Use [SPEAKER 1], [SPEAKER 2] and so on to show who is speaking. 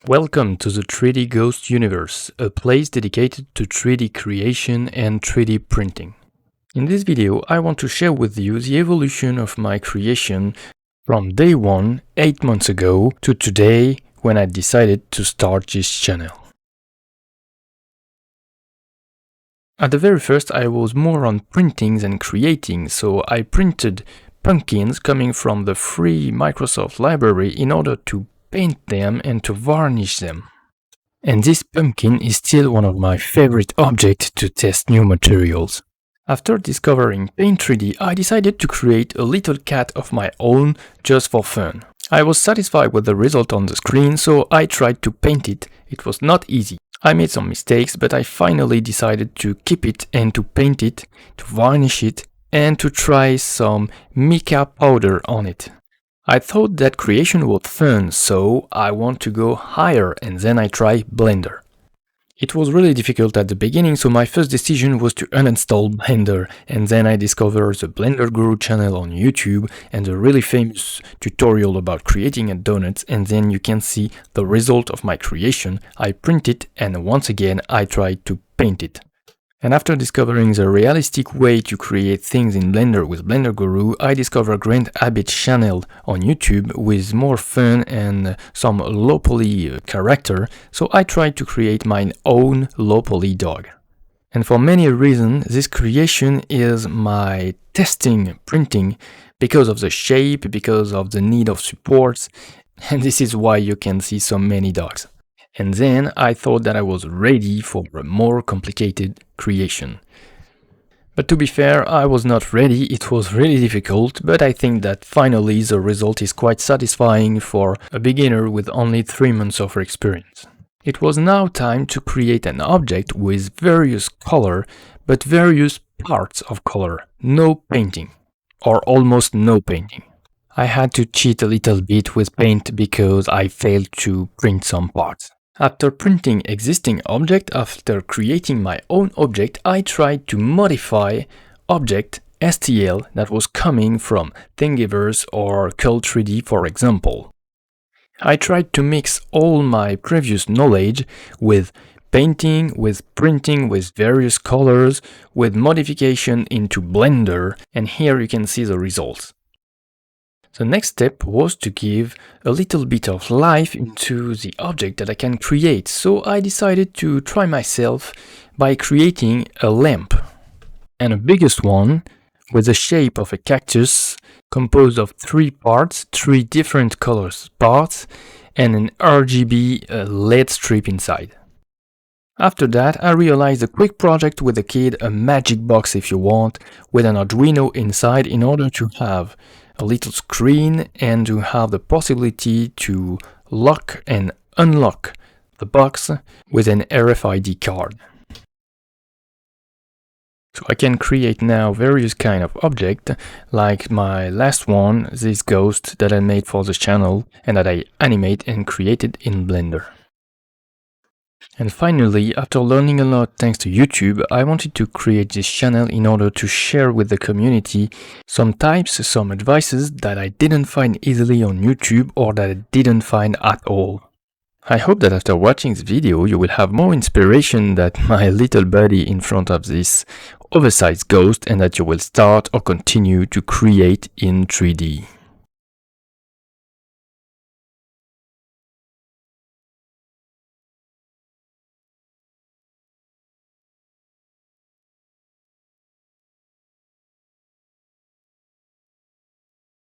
[SPEAKER 1] Welcome to the 3D Ghost universe, a place dedicated to 3D creation and 3D printing. In this video, I want to share with you the evolution of my creation from day one, 8 months ago, to today when I decided to start this channel. At the very first, I was more on printing than creating, so I printed pumpkins coming from the free Microsoft library in order to paint them and to varnish them. And this pumpkin is still one of my favorite objects to test new materials. After discovering Paint 3D, I decided to create a little cat of my own just for fun. I was satisfied with the result on the screen, so I tried to paint it. It was not easy. I made some mistakes, but I finally decided to keep it and to paint it, to varnish it, and to try some mica powder on it. I thought that creation was fun, so I want to go higher, and then I tried Blender. It was really difficult at the beginning, so my first decision was to uninstall Blender, and then I discovered the Blender Guru channel on YouTube and a really famous tutorial about creating a donut, and then you can see the result of my creation. I print it, and once again I tried to paint it. And after discovering the realistic way to create things in Blender with Blender Guru, I discovered Grant Abbott's channel on YouTube with more fun and some low poly character, so I tried to create my own low poly dog. And for many reasons, this creation is my testing printing because of the shape, because of the need of supports, and this is why you can see so many dogs. And then I thought that I was ready for a more complicated creation. But to be fair, I was not ready, it was really difficult, but I think that finally the result is quite satisfying for a beginner with only 3 months of experience. It was now time to create an object with various color, but various parts of color, no painting, or almost no painting. I had to cheat a little bit with paint because I failed to print some parts. After printing existing object, after creating my own object, I tried to modify object STL that was coming from Thingiverse or Cult3D, for example. I tried to mix all my previous knowledge with painting, with printing, with various colors, with modification into Blender, and here you can see the results. The next step was to give a little bit of life into the object that I can create, so I decided to try myself by creating a lamp. And a biggest one with the shape of a cactus composed of 3 parts, 3 different colors parts, and an RGB LED strip inside. After that, I realized a quick project with a kit, a magic box if you want, with an Arduino inside in order to have a little screen and to have the possibility to lock and unlock the box with an RFID card. So I can create now various kind of objects, like my last one, this ghost that I made for the channel and that I animate and created in Blender. And finally, after learning a lot thanks to YouTube, I wanted to create this channel in order to share with the community some tips, some advices that I didn't find easily on YouTube or that I didn't find at all. I hope that after watching this video you will have more inspiration than my little buddy in front of this oversized ghost and that you will start or continue to create in 3D.